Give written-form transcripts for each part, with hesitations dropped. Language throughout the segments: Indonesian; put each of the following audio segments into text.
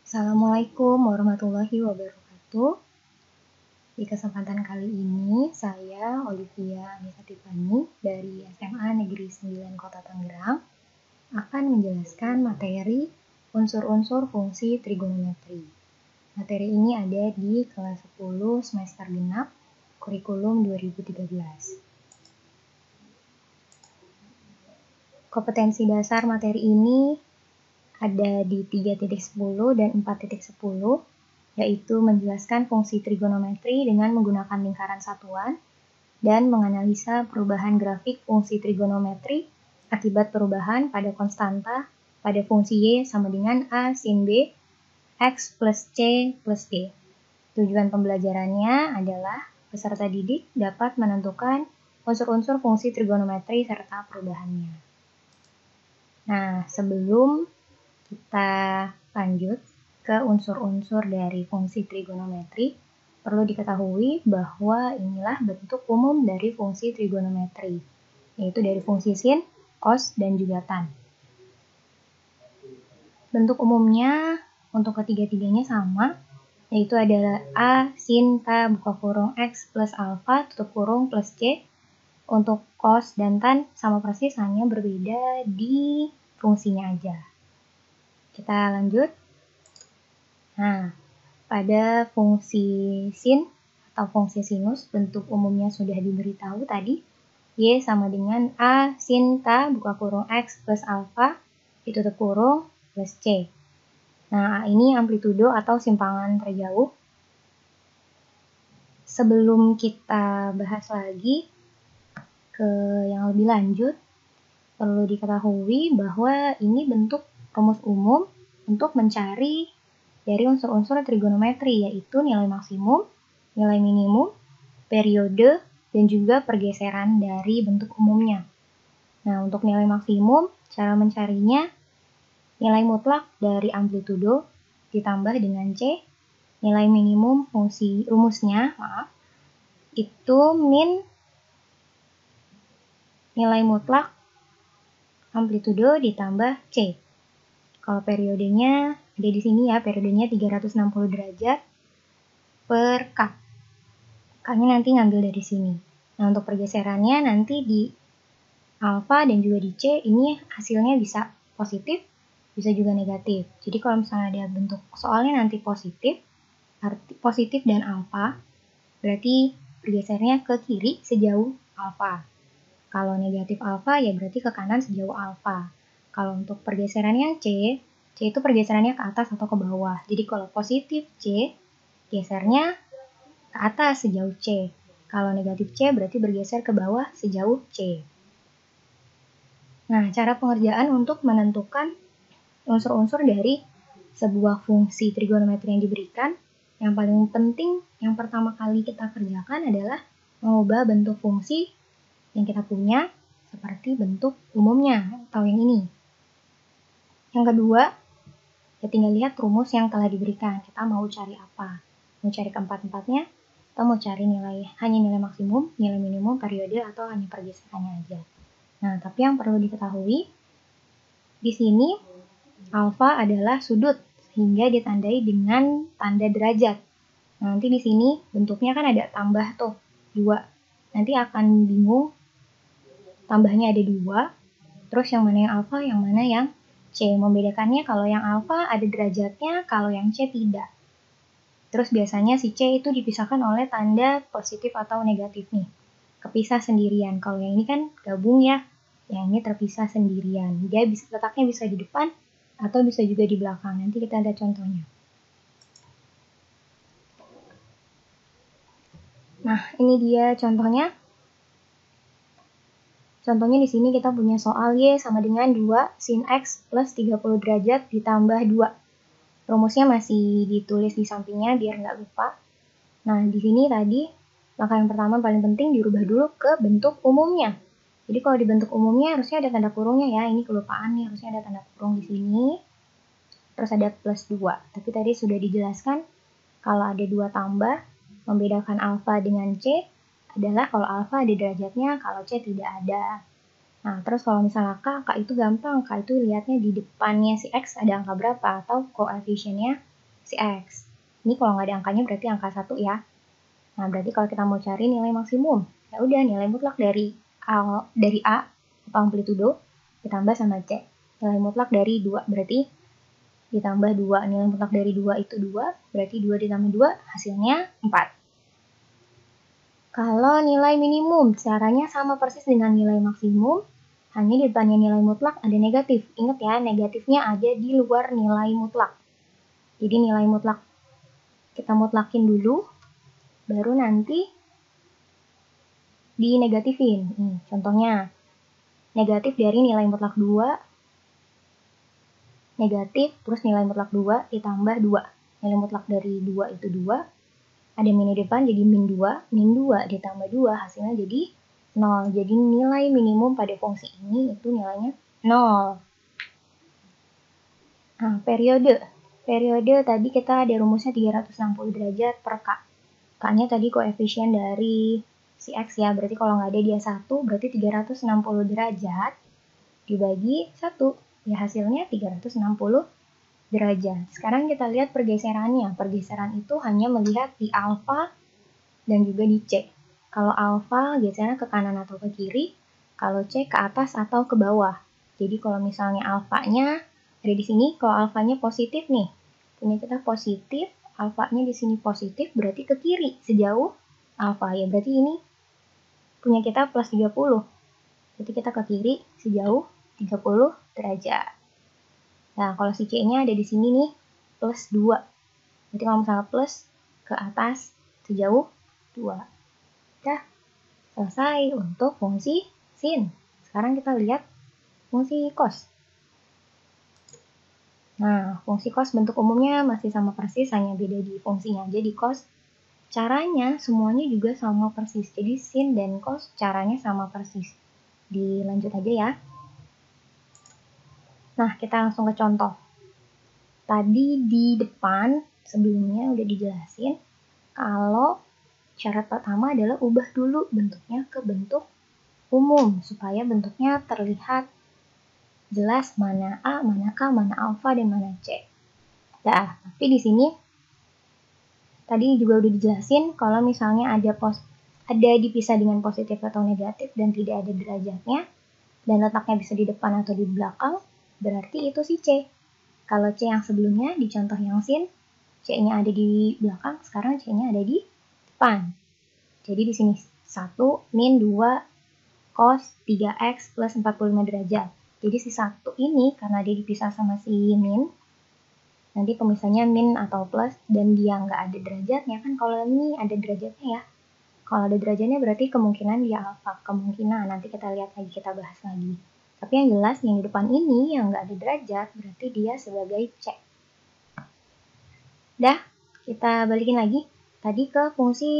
Assalamualaikum warahmatullahi wabarakatuh. Di kesempatan kali ini, saya Olivia Anissa Tiffany dari SMA Negeri 9 Kota Tangerang akan menjelaskan materi unsur-unsur fungsi trigonometri. Materi ini ada di kelas 10 semester genap kurikulum 2013. Kompetensi dasar materi ini ada di 3.10 dan 4.10, yaitu menjelaskan fungsi trigonometri dengan menggunakan lingkaran satuan dan menganalisa perubahan grafik fungsi trigonometri akibat perubahan pada konstanta pada fungsi y sama dengan a sin b x plus c plus d. Tujuan pembelajarannya adalah peserta didik dapat menentukan unsur-unsur fungsi trigonometri serta perubahannya. Nah, sebelum kita lanjut ke unsur-unsur dari fungsi trigonometri, perlu diketahui bahwa inilah bentuk umum dari fungsi trigonometri, yaitu dari fungsi sin, cos, dan juga tan. Bentuk umumnya untuk ketiga-tiganya sama, yaitu adalah a sin k buka kurung x plus alfa tutup kurung plus c. Untuk cos dan tan sama persis, hanya berbeda di fungsinya aja. Kita lanjut. Nah, pada fungsi sin atau fungsi sinus, bentuk umumnya sudah diberitahu tadi. Y sama dengan A sin K buka kurung X plus alfa ditutup kurung plus C. Nah, ini amplitudo atau simpangan terjauh. Sebelum kita bahas lagi ke yang lebih lanjut, perlu diketahui bahwa ini bentuk rumus umum untuk mencari dari unsur-unsur trigonometri, yaitu nilai maksimum, nilai minimum, periode, dan juga pergeseran dari bentuk umumnya. Nah, untuk nilai maksimum, cara mencarinya nilai mutlak dari amplitudo ditambah dengan C, nilai minimum fungsi rumusnya, itu min nilai mutlak amplitudo ditambah C. Kalau periodenya ada di sini ya, periodenya 360 derajat per K. K-nya nanti ngambil dari sini. Nah, untuk pergeserannya nanti di alfa dan juga di C, ini hasilnya bisa positif, bisa juga negatif. Jadi kalau misalnya ada bentuk soalnya nanti positif, arti positif dan alfa, berarti pergesernya ke kiri sejauh alfa. Kalau negatif alfa, ya berarti ke kanan sejauh alfa. Kalau untuk pergeserannya C itu pergeserannya ke atas atau ke bawah. Jadi kalau positif C, gesernya ke atas sejauh C. Kalau negatif C berarti bergeser ke bawah sejauh C. Nah, cara pengerjaan untuk menentukan unsur-unsur dari sebuah fungsi trigonometri yang diberikan, yang paling penting yang pertama kali kita kerjakan adalah mengubah bentuk fungsi yang kita punya seperti bentuk umumnya atau yang ini. Yang kedua, ya tinggal lihat rumus yang telah diberikan. Kita mau cari apa? Mau cari keempat-empatnya atau mau cari hanya nilai maksimum, nilai minimum, periode, atau hanya pergeserannya aja. Nah, tapi yang perlu diketahui di sini alfa adalah sudut sehingga ditandai dengan tanda derajat. Nah, nanti di sini bentuknya kan ada tambah tuh 2. Nanti akan bingung tambahnya ada 2, terus yang mana yang alfa, yang mana yang C. Membedakannya kalau yang alfa ada derajatnya, kalau yang C tidak. Terus biasanya si C itu dipisahkan oleh tanda positif atau negatif nih. Kepisah sendirian. Kalau yang ini kan gabung ya, yang ini terpisah sendirian. Dia letaknya bisa di depan atau bisa juga di belakang. Nanti kita ada contohnya. Nah, ini dia contohnya. Contohnya di sini kita punya soal Y sama dengan 2 sin X plus 30 derajat ditambah 2. Rumusnya masih ditulis di sampingnya biar nggak lupa. Nah, di sini tadi langkah yang pertama paling penting dirubah dulu ke bentuk umumnya. Jadi kalau di bentuk umumnya harusnya ada tanda kurungnya ya. Ini kelupaan nih, harusnya ada tanda kurung di sini. Terus ada plus 2. Tapi tadi sudah dijelaskan kalau ada 2 tambah, membedakan alfa dengan C adalah kalau alfa ada derajatnya, kalau C tidak ada. Nah, terus kalau misalnya K itu gampang. K itu lihatnya di depannya si X ada angka berapa atau koefisiennya si X. Ini kalau nggak ada angkanya berarti angka 1 ya. Nah, berarti kalau kita mau cari nilai maksimum, ya udah nilai mutlak dari A atau amplitudo ditambah sama C. Nilai mutlak dari 2 berarti ditambah 2. Nilai mutlak dari 2 itu 2, berarti 2 ditambah 2 hasilnya 4. Kalau nilai minimum, caranya sama persis dengan nilai maksimum, hanya di depannya nilai mutlak ada negatif. Ingat ya, negatifnya ada di luar nilai mutlak. Jadi nilai mutlak kita mutlakin dulu, baru nanti dinegatifin. Contohnya, negatif dari nilai mutlak 2, negatif, terus nilai mutlak 2 ditambah 2. Nilai mutlak dari 2 itu 2, ada min di depan jadi min 2 ditambah 2 hasilnya jadi 0. Jadi nilai minimum pada fungsi ini itu nilainya 0. Nah, periode tadi kita ada rumusnya 360 derajat per K. K-nya tadi koefisien dari si X ya, berarti kalau nggak ada dia 1, berarti 360 derajat dibagi 1, ya hasilnya 360 derajat. Sekarang kita lihat pergeserannya. Pergeseran itu hanya melihat di alfa dan juga di C. Kalau alfa gesernya ke kanan atau ke kiri, kalau C ke atas atau ke bawah. Jadi kalau misalnya alfanya ada di sini, kalau alfanya positif nih, punya kita positif, alfanya di sini positif, berarti ke kiri sejauh alfa ya. Berarti ini punya kita plus 30. Berarti kita ke kiri sejauh 30 derajat. Nah, kalau si C-nya ada di sini nih, plus 2. Berarti kalau misalnya plus ke atas sejauh 2. Udah selesai untuk fungsi sin. Sekarang kita lihat fungsi cos. Nah, fungsi cos bentuk umumnya masih sama persis, hanya beda di fungsinya aja. Di cos, caranya semuanya juga sama persis. Jadi sin dan cos caranya sama persis. Dilanjut aja ya. Nah, kita langsung ke contoh. Tadi di depan, sebelumnya udah dijelasin, kalau syarat pertama adalah ubah dulu bentuknya ke bentuk umum, supaya bentuknya terlihat jelas mana A, mana K, mana alfa, dan mana C. Nah, tapi di sini tadi juga udah dijelasin kalau misalnya ada dipisah dengan positif atau negatif dan tidak ada derajatnya dan letaknya bisa di depan atau di belakang, berarti itu si C. Kalau C yang sebelumnya di contoh yang sin, C-nya ada di belakang, sekarang C-nya ada di depan. Jadi di sini 1 min 2 cos 3x plus 45 derajat. Jadi si 1 ini karena dia dipisah sama si min, nanti pemisahnya min atau plus dan dia nggak ada derajatnya kan. Kalau ini ada derajatnya ya. Kalau ada derajatnya berarti kemungkinan dia alfa. Kemungkinan nanti kita lihat lagi, kita bahas lagi. Tapi yang jelas yang di depan ini yang nggak ada derajat berarti dia sebagai C. Dah, kita balikin lagi tadi ke fungsi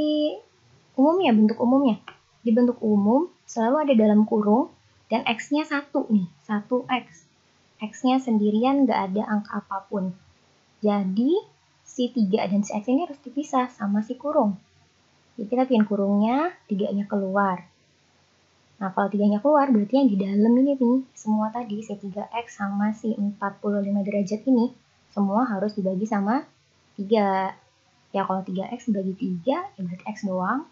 umumnya, bentuk umumnya. Di bentuk umum selalu ada dalam kurung dan X-nya 1 nih, 1X. X-nya sendirian nggak ada angka apapun. Jadi, si 3 dan si X ini harus dipisah sama si kurung. Jadi kita bikin kurungnya, 3-nya keluar. Nah, kalau 3-nya keluar, berarti yang di dalam ini nih, semua tadi, si 3X sama si 45 derajat ini, semua harus dibagi sama 3. Ya, kalau 3X dibagi 3, ya berarti X doang.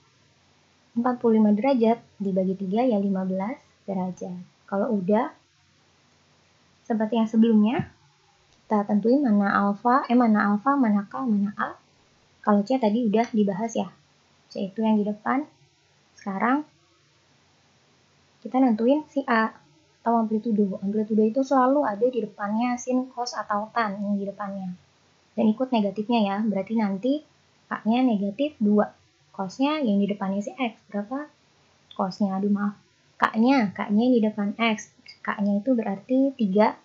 45 derajat dibagi 3, ya 15 derajat. Kalau udah, seperti yang sebelumnya, kita tentuin mana alfa, mana K, mana A. Kalau C tadi udah dibahas ya. C itu yang di depan. Sekarang kita nentuin si A atau amplitudo. Amplitudo itu selalu ada di depannya sin, cos, atau tan yang di depannya. Dan ikut negatifnya ya. Berarti nanti A-nya negatif 2. Cosnya yang di depannya si X. Berapa? Cosnya, aduh maaf. K-nya yang di depan X. K-nya itu berarti 3.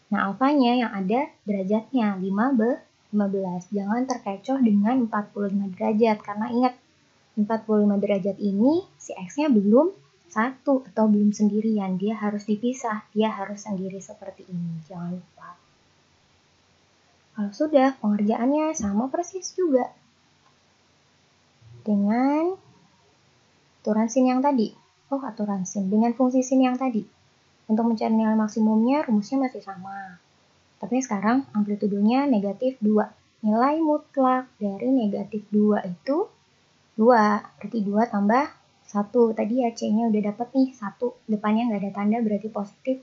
Nah, alfanya yang ada derajatnya 15. Jangan terkecoh dengan 45 derajat. Karena ingat, 45 derajat ini si X-nya belum 1 atau belum sendirian. Dia harus dipisah. Dia harus sendiri seperti ini. Jangan lupa. Kalau sudah, pengerjaannya sama persis juga. Dengan aturan sin yang tadi. Aturan sin. Dengan fungsi sin yang tadi. Untuk mencari nilai maksimumnya, rumusnya masih sama. Tapi sekarang amplitudonya negatif 2. nilai mutlak dari negatif 2 itu 2. Berarti 2 tambah 1. Tadi ya C-nya udah dapet nih 1. Depannya nggak ada tanda berarti positif.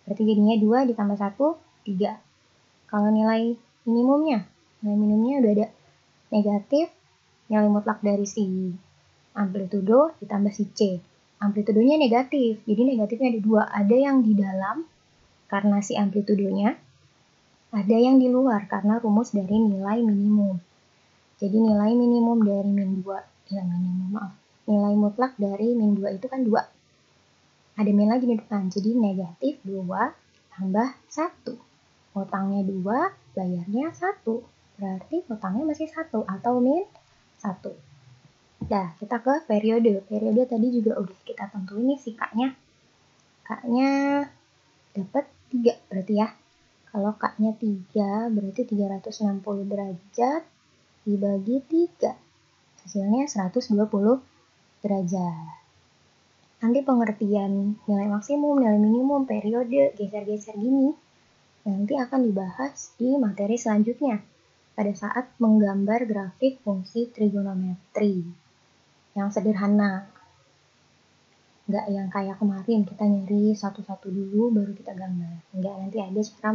Berarti jadinya 2 ditambah 1, 3. Kalau nilai minimumnya udah ada negatif nilai mutlak dari si amplitudo ditambah si C. Amplitudonya negatif, jadi negatifnya ada 2. Ada yang di dalam karena si amplitudonya, ada yang di luar karena rumus dari nilai minimum. Jadi nilai minimum dari min 2, nilai mutlak dari min 2 itu kan 2. Ada min lagi di depan, jadi negatif 2 tambah 1. Utangnya 2, bayarnya 1. Berarti utangnya masih 1 atau min 1. Nah, kita ke periode. Periode tadi juga udah kita tentuin nih si K-nya. K-nya dapat 3 berarti ya. Kalau K-nya 3 berarti 360 derajat dibagi 3. Hasilnya 120 derajat. Nanti pengertian nilai maksimum, nilai minimum, periode, geser-geser gini nanti akan dibahas di materi selanjutnya pada saat menggambar grafik fungsi trigonometri yang sederhana. Nggak yang kayak kemarin kita nyari satu-satu dulu baru kita gambar. Nggak, nanti ada cara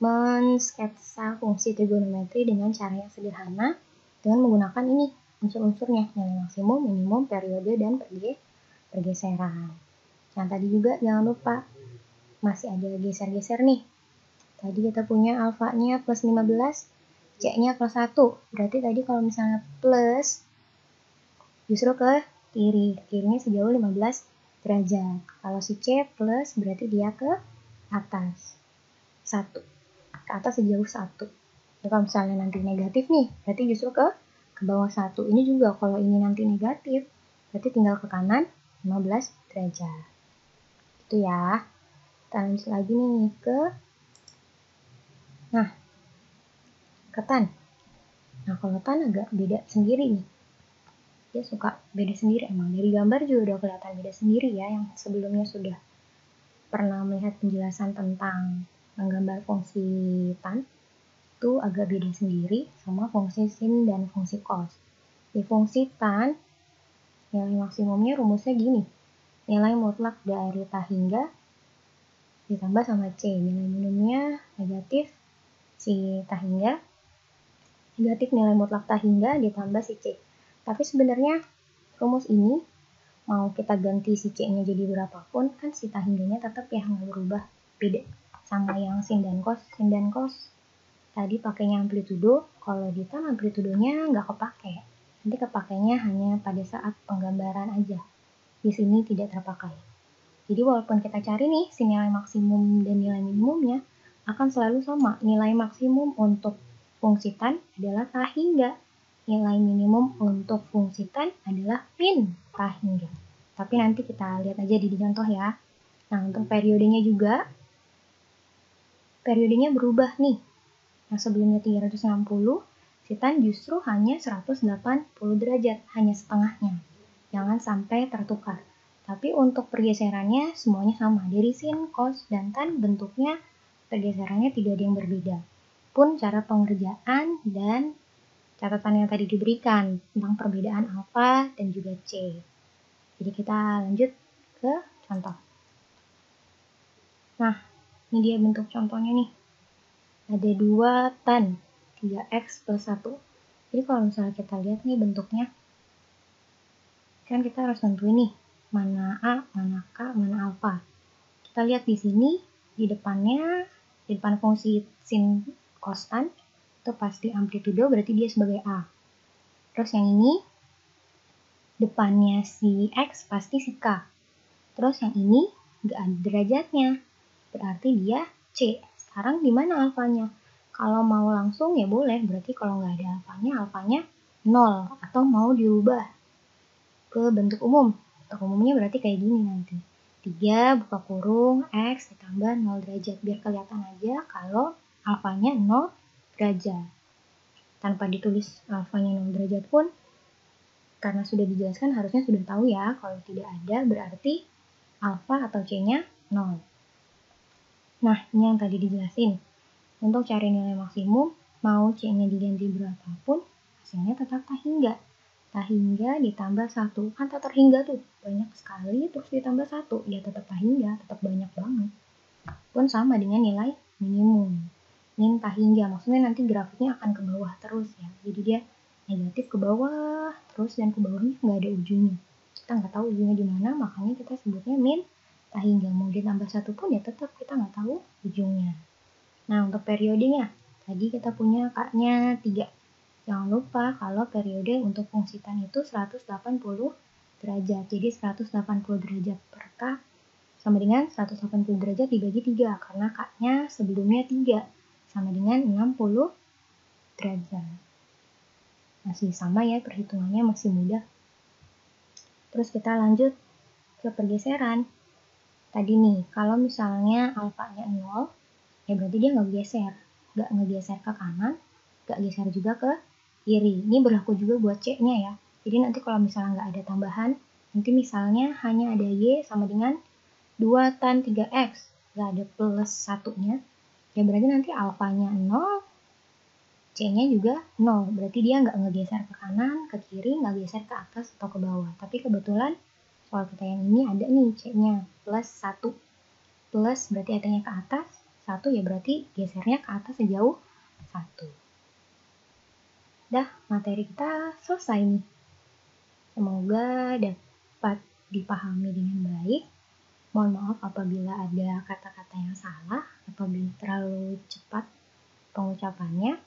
men-sketsa fungsi trigonometri dengan cara yang sederhana dengan menggunakan ini unsur-unsurnya, nilai maksimum, minimum, periode, dan pergeseran. Yang tadi juga jangan lupa masih ada geser-geser nih. Tadi kita punya alfanya plus 15, C-nya plus 1. Berarti tadi kalau misalnya plus, justru ke kiri. Kirinya sejauh 15 derajat. Kalau si C plus, berarti dia ke atas. 1. Ke atas sejauh 1. Jadi kalau misalnya nanti negatif nih, berarti justru ke bawah 1. Ini juga kalau ini nanti negatif, berarti tinggal ke kanan 15 derajat. Itu ya. Kita lanjut lagi nih ke tan. Nah, kalau tan agak beda sendiri nih. Dia suka beda sendiri emang. Dari gambar juga udah kelihatan beda sendiri ya. Yang sebelumnya sudah pernah melihat penjelasan tentang menggambar fungsi tan. Itu agak beda sendiri sama fungsi sin dan fungsi cos. Di fungsi tan, nilai maksimumnya rumusnya gini. Nilai mutlak dari ta hingga ditambah sama C. Nilai minimumnya negatif si ta hingga, negatif nilai mutlak ta hingga ditambah si C. Tapi sebenarnya rumus ini mau kita ganti si C-nya jadi berapapun, kan si ta hingganya tetap ya nggak berubah. Beda sama yang sin dan cos. Sin dan cos tadi pakainya amplitudo, kalau di tan amplitudonya nggak kepake. Nanti kepakainya hanya pada saat penggambaran aja. Di sini tidak terpakai. Jadi walaupun kita cari nih si nilai maksimum dan nilai minimumnya, akan selalu sama. Nilai maksimum untuk fungsi tan adalah ta hingga. Nilai minimum untuk fungsi tan adalah min ta hingga. Tapi nanti kita lihat aja di contoh ya. Nah, untuk periodenya juga, periodenya berubah nih. Yang sebelumnya 360, si tan justru hanya 180 derajat, hanya setengahnya. Jangan sampai tertukar. Tapi untuk pergeserannya semuanya sama. Dari sin, cos, dan tan bentuknya pergeserannya tidak ada yang berbeda. Pun cara pengerjaan dan catatan yang tadi diberikan tentang perbedaan alfa dan juga C. Jadi kita lanjut ke contoh. Nah, ini dia bentuk contohnya nih. Ada 2 tan 3x plus 1. Jadi kalau misalnya kita lihat nih bentuknya, kan kita harus tentuin nih mana A, mana K, mana alfa. Kita lihat di sini di depannya, di depan fungsi sin cos tan itu pasti amplitudo, berarti dia sebagai A. Terus yang ini depannya si X pasti si K. Terus yang ini nggak ada derajatnya, berarti dia C. Sekarang di mana alfanya? Kalau mau langsung ya boleh, berarti kalau nggak ada alfanya 0. Atau mau diubah ke bentuk umum. Bentuk umumnya berarti kayak gini nanti. 3 buka kurung X ditambah 0 derajat. Biar kelihatan aja kalau alfanya 0 derajat. Tanpa ditulis alfanya 0 derajat pun, karena sudah dijelaskan harusnya sudah tahu ya. Kalau tidak ada berarti alfa atau C-nya 0. Nah, ini yang tadi dijelasin. Untuk cari nilai maksimum, mau C-nya diganti berapapun, hasilnya tetap tak hingga. Tak hingga ditambah 1. Kan tak terhingga tuh, banyak sekali, terus ditambah 1. Ya tetap tak hingga, tetap banyak banget. Pun sama dengan nilai minimum. Min tak hingga, maksudnya nanti grafiknya akan ke bawah terus ya. Jadi dia negatif ke bawah terus, dan ke bawahnya nggak ada ujungnya. Kita nggak tahu ujungnya di mana, makanya kita sebutnya min tak hingga. Mau ditambah 1 pun ya tetap kita nggak tahu ujungnya. Nah, untuk periodenya, tadi kita punya K-nya 3. Jangan lupa kalau periode untuk fungsi tan itu 180 derajat. Jadi 180 derajat per K sama dengan 180 derajat dibagi 3, karena K-nya sebelumnya 3, sama dengan 60 derajat. Masih sama ya, perhitungannya masih mudah. Terus kita lanjut ke pergeseran. Tadi nih, kalau misalnya alfanya 0, ya berarti dia nggak ngegeser ke kanan, nggak geser juga ke kiri. Ini berlaku juga buat C-nya ya. Jadi nanti kalau misalnya nggak ada tambahan, nanti misalnya hanya ada Y sama dengan 2 tan 3X, nggak ada plus satunya, ya berarti nanti alfanya 0, C-nya juga 0. Berarti dia nggak ngegeser ke kanan, ke kiri, nggak geser ke atas atau ke bawah. Tapi kebetulan soal kita yang ini ada nih C-nya plus 1. Plus berarti artinya ke atas, 1 ya berarti gesernya ke atas sejauh 1. Dah, materi kita selesai nih. Semoga dapat dipahami dengan baik. Mohon maaf apabila ada kata-kata yang salah, apabila terlalu cepat pengucapannya.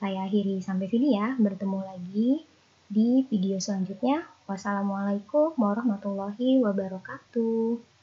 Saya akhiri sampai sini ya. Bertemu lagi di video selanjutnya. Wassalamualaikum warahmatullahi wabarakatuh.